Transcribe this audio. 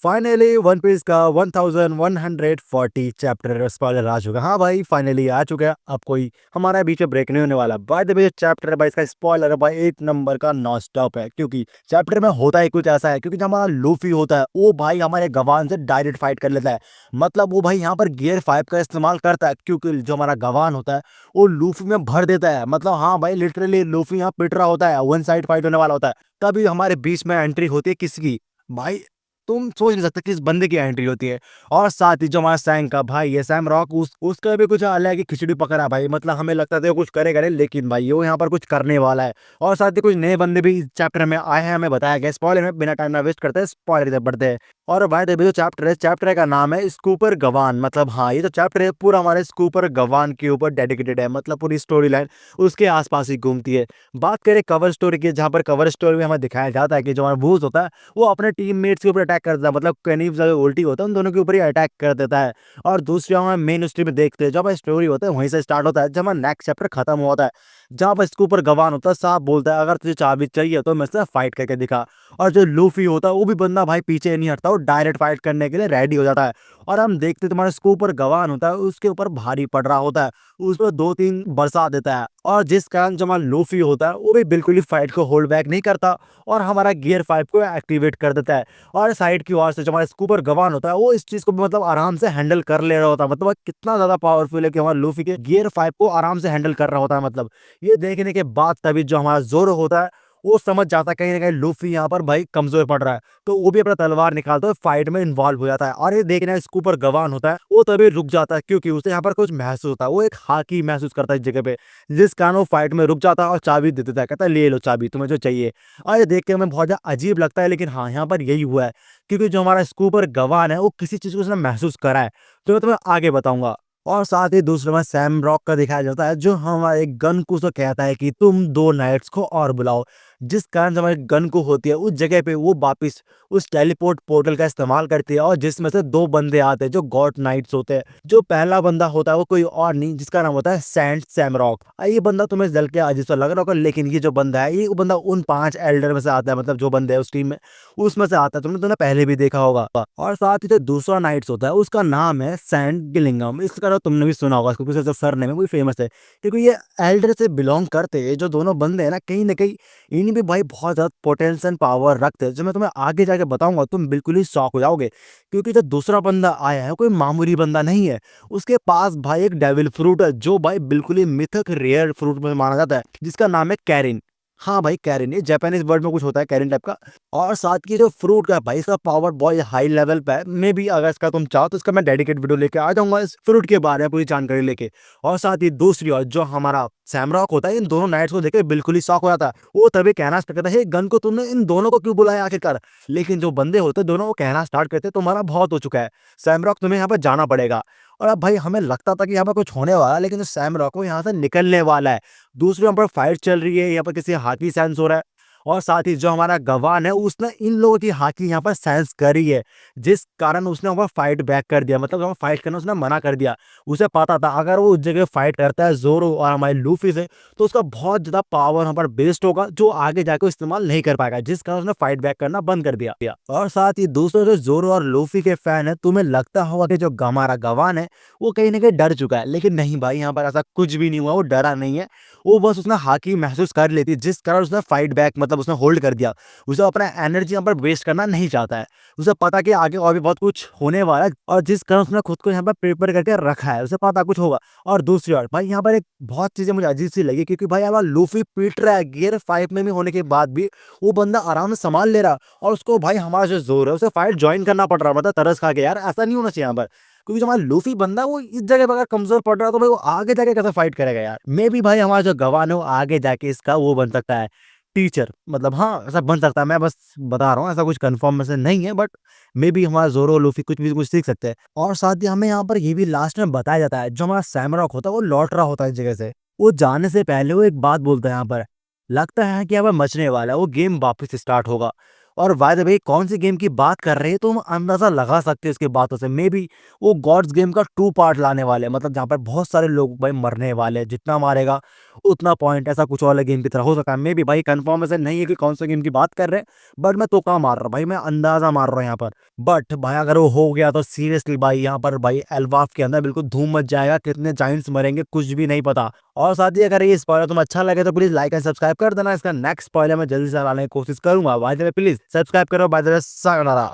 Finally one piece का 1140 chapter spoiler आ चुका है। हाँ भाई, फाइनली आ चुका है। अब कोई हमारा बीच में ब्रेक नहीं होने वाला। बाय द वे चैप्टर है भाई, इसका स्पॉइलर है भाई, एक नंबर का नॉन स्टॉप है। क्योंकि चैप्टर में होता ही कुछ ऐसा है, क्योंकि जो हमारा लूफी होता है वो भाई हमारे गवान से डायरेक्ट फाइट कर लेता है। मतलब वो भाई यहाँ पर गियर 5 का इस्तेमाल करता है, क्योंकि जो हमारा गवान होता है वो लूफी में भर देता है। मतलब हाँ भाई, लिटरली लूफी यहाँ पिट रहा होता है, वन साइड फाइट होने वाला होता है, तभी हमारे बीच में एंट्री होती है किसकी भाई, तुम सोच नहीं सकते किस बंदे की एंट्री होती है। और साथ ही जो हमारा सैंग का भाई है, सैम रॉक, उसका भी कुछ अलग ही खिचड़ी पकड़ा भाई। मतलब हमें लगता था वो कुछ करेगा नहीं, लेकिन भाई वो यहाँ पर कुछ करने वाला है। और साथ ही कुछ नए बंदे भी इस चैप्टर में आए हैं, हमें बताया गया। स्पॉइलर में बिना टाइम ना वेस्ट करते हैं, स्पॉइलर की तरफ बढ़ते हैं। और भाई देखो जो चैप्टर है, चैप्टर का नाम है स्कूपर गवान। मतलब हाँ, ये जो चैप्टर है पूरा हमारे स्कूपर गवान के ऊपर डेडिकेटेड है। मतलब पूरी स्टोरी लाइन उसके आसपास ही घूमती है। बात करें कवर स्टोरी की, जहाँ पर कवर स्टोरी में हमें दिखाया जाता है कि जो हमारा वूज होता है वो अपने टीममेट्स के ऊपर अटैक करता है। मतलब कैनिव जो उल्टी होता है उन दोनों के ऊपर ही अटैक कर देता है। और दूसरी हम मेन स्टोरी में देखते हैं, जब हमारी स्टोरी होता है वहीं से स्टार्ट होता है, जब हमारा नेक्स्ट चैप्टर खत्म होता है, जहाँ पर इसके ऊपर गवान होता है साहब बोलता है अगर तुझे चाबी चाहिए तो मेरे से फाइट करके दिखा। और जो लूफी होता है वो भी बंदा भाई पीछे नहीं हटता, वो डायरेक्ट फाइट करने के लिए रेडी हो जाता है। और हम देखते तुम्हारे इसके ऊपर गवान होता है, उसके ऊपर भारी पड़ रहा होता है, उस पर 2-3 बरसा देता है। और जिस कारण जो हमारा लूफी होता है वो भी बिल्कुल ही फाइट को होल्ड बैक नहीं करता और हमारा गियर 5 को एक्टिवेट कर देता है। और साइड की ओर से जो हमारा स्कूपर गवान होता है वो इस चीज को भी मतलब आराम से हैंडल कर ले रहा होता है। मतलब वो कितना ज्यादा पावरफुल है कि हमारा लूफी के गियर 5 को आराम से हैंडल कर रहा होता है। मतलब ये देखने के बाद तभी जो हमारा जोरो होता है वो समझ जाता है कहीं ना कहीं लूफी यहाँ पर भाई कमजोर पड़ रहा है, तो वो भी अपना तलवार निकालता है, फाइट में इन्वॉल्व हो जाता है। और ये देखना इसके ऊपर गवान होता है वो तभी रुक जाता है, क्योंकि उसे यहाँ पर कुछ महसूस होता है, वो एक हाकी महसूस करता है इस जगह पे, जिस कारण वो फाइट में रुक जाता है और चाबी दे देता है, कहता है ले लो चाबी तुम्हें जो चाहिए। और ये देख के हमें बहुत ज्यादा अजीब लगता है, लेकिन हाँ यहाँ पर यही हुआ है, क्योंकि जो हमारा स्कूपर गवान है वो किसी चीज को उसने महसूस करा है, तो मैं तुम्हें आगे बताऊंगा। और साथ ही दूसरे में सैम रॉक का दिखाया जाता है, जो हमारे गन को से कहता है कि तुम 2 नाइट्स को और बुलाओ, जिस कारण जो हमारे गन को होती है उस जगह पे वो वापिस उस टेलीपोर्ट पोर्टल का इस्तेमाल करती है, और जिसमें से 2 बंदे आते हैं जो गॉड नाइट्स होते हैं। जो पहला बंदा होता है वो कोई और नहीं, जिसका नाम होता है सैंड सैमरॉक। ये बंदा तुम्हें जल के अजीब सा लग रहा होगा, लेकिन ये जो बंदा है ये बंदा उन 5 एल्डर में से आता है। मतलब जो बंदे हैं उस टीम में उसमें से आता है, तुमने पहले भी देखा होगा। और साथ ही जो दूसरा नाइट्स होता है उसका नाम है सैंड गिलिंगम। इसका तो तुमने भी सुना होगा, क्योंकि जो सर नेम है वो फेमस है, क्योंकि ये एल्डर से बिलोंग करते हैं। जो दोनों बंदे हैं ना कहीं इन भी भाई बहुत ज्यादा पोटेंशियल पावर रखते हैं, जो मैं तुम्हें आगे जाके बताऊंगा तुम बिल्कुल ही शॉक हो जाओगे। क्योंकि जो दूसरा बंदा आया है कोई मामूली बंदा नहीं है, उसके पास भाई एक डेविल फ्रूट है, जो भाई बिल्कुल ही मिथक रेयर फ्रूट में माना जाता है, जिसका नाम है कैरिन। हाँ भाई कैरिन, ये जापानीज वर्ड में कुछ होता है कैरिन टाइप का। और साथ की जो फ्रूट का भाई इसका पावर बहुत हाई लेवल पे है। मे भी अगर इसका तुम चाहो तो इसका मैं डेडिकेट वीडियो लेके आ जाऊंगा इस फ्रूट के बारे में पूरी जानकारी लेके। और साथ ही दूसरी ओर जो हमारा सैमरॉक होता है इन दोनों नाइट्स को देख बिल्कुल ही शॉक हो जाता है। वो तभी कहना स्टार्ट करता है गन को तुमने इन दोनों को क्यों बुलाया आखिरकार। लेकिन जो बंदे होते हैं दोनों वो कहना स्टार्ट करते तुम्हारा बहुत हो चुका है, सैमरॉक तुम्हें यहाँ पर जाना पड़ेगा। और अब भाई हमें लगता था कि यहाँ पर कुछ होने वाला है, लेकिन जो सैमरॉक वो यहाँ से निकलने वाला है। दूसरी यहाँ पर फाइट चल रही है, यहाँ पर किसी हाथी सेंस हो रहा है। और साथ ही जो हमारा गवान है उसने इन लोगों की हाकी यहाँ पर सेंस करी है, जिस कारण उसने वहाँ फाइट बैक कर दिया। मतलब वहाँ फाइट करना उसने मना कर दिया। उसे पता था अगर वो उस जगह फाइट करता है जोरो और हमारे लूफी से, तो उसका बहुत ज्यादा पावर वहाँ पर बेस्ड होगा, जो आगे जाकर इस्तेमाल नहीं कर पाएगा, जिस कारण उसने फाइट बैक करना बंद कर दिया। और साथ ही दूसरे जो जोरो और लूफी के फैन है, तुम्हें लगता होगा कि जो हमारा गवान है वो कहीं ना कहीं डर चुका है, लेकिन नहीं भाई, यहाँ पर ऐसा कुछ भी नहीं हुआ, वो डरा नहीं है। वो बस उसने हाकी महसूस कर लेती, जिस कारण उसने फाइट बैक मतलब उसने होल्ड कर दिया। उसे अपना एनर्जी यहाँ पर वेस्ट करना नहीं चाहता है। उसे पता कि आगे और भी बहुत कुछ होने वाला है, और जिस कारण उसने खुद को यहाँ पर प्रिपेयर करके रखा है, उसे पता कुछ होगा। और दूसरी ओर भाई यहाँ पर एक बहुत चीजें मुझे अजीब सी लगी, क्योंकि भाई हमारा लूफी पीट रहा है गियर 5 में भी होने के बाद भी वो बंदा आराम से संभाल ले रहा, और उसको भाई हमारा जो जोर है उसे फाइट ज्वाइन करना पड़ रहा। मतलब तरस खा के यार, ऐसा नहीं होना चाहिए यहाँ पर। क्योंकि जो हमारा लूफी बंदा वो इस जगह पर अगर कमजोर पड़ रहा है, तो भाई वो आगे जाके कैसे फाइट करेगा यार। मे भी भाई हमारा जो गवान है वो आगे जाके इसका वो बन सकता है टीचर। मतलब हाँ ऐसा बन सकता है, मैं बस बता रहा हूँ, ऐसा कुछ कंफर्मेशन नहीं है, बट मे बी हमारा जोरो लूफी कुछ भी कुछ सीख सकते हैं। और साथ ही हमें यहाँ पर ये भी लास्ट में बताया जाता है, जो हमारा सैमरॉक होता है वो लौट रहा होता है इस जगह से। वो जाने से पहले वो एक बात बोलता है यहाँ पर, लगता है कि अब मचने वाला है, वो गेम वापस स्टार्ट होगा। और बाय द वे कौन सी गेम की बात कर रहे हैं तो हम अंदाजा लगा सकते हैं इसके बातों से। मे बी वो गॉड्स गेम का 2 पार्ट लाने वाले हैं, मतलब जहाँ पर बहुत सारे लोग भाई मरने वाले हैं, जितना मारेगा उतना पॉइंट ऐसा कुछ और गेम की तरह हो सकता है। मे बी भाई कंफर्मेशन नहीं है कि कौन से गेम की बात कर रहे हैं, बट मैं तुक्का मार रहा हूँ भाई, मैं अंदाजा मार रहा हूँ यहाँ पर। बट भाई अगर वो हो गया तो सीरियसली भाई यहाँ पर भाई एलवाफ के अंदर बिल्कुल धूम मच जाएगा, कितने जाइंट्स मरेंगे कुछ भी नहीं पता। और साथ ही अगर ये स्पॉइलर तुम्हें अच्छा लगे तो प्लीज लाइक एंड सब्सक्राइब कर देना। इसका नेक्स्ट स्पॉइलर मैं जल्दी से लाने की कोशिश करूंगा। By the way please subscribe करो। By the way sayonara.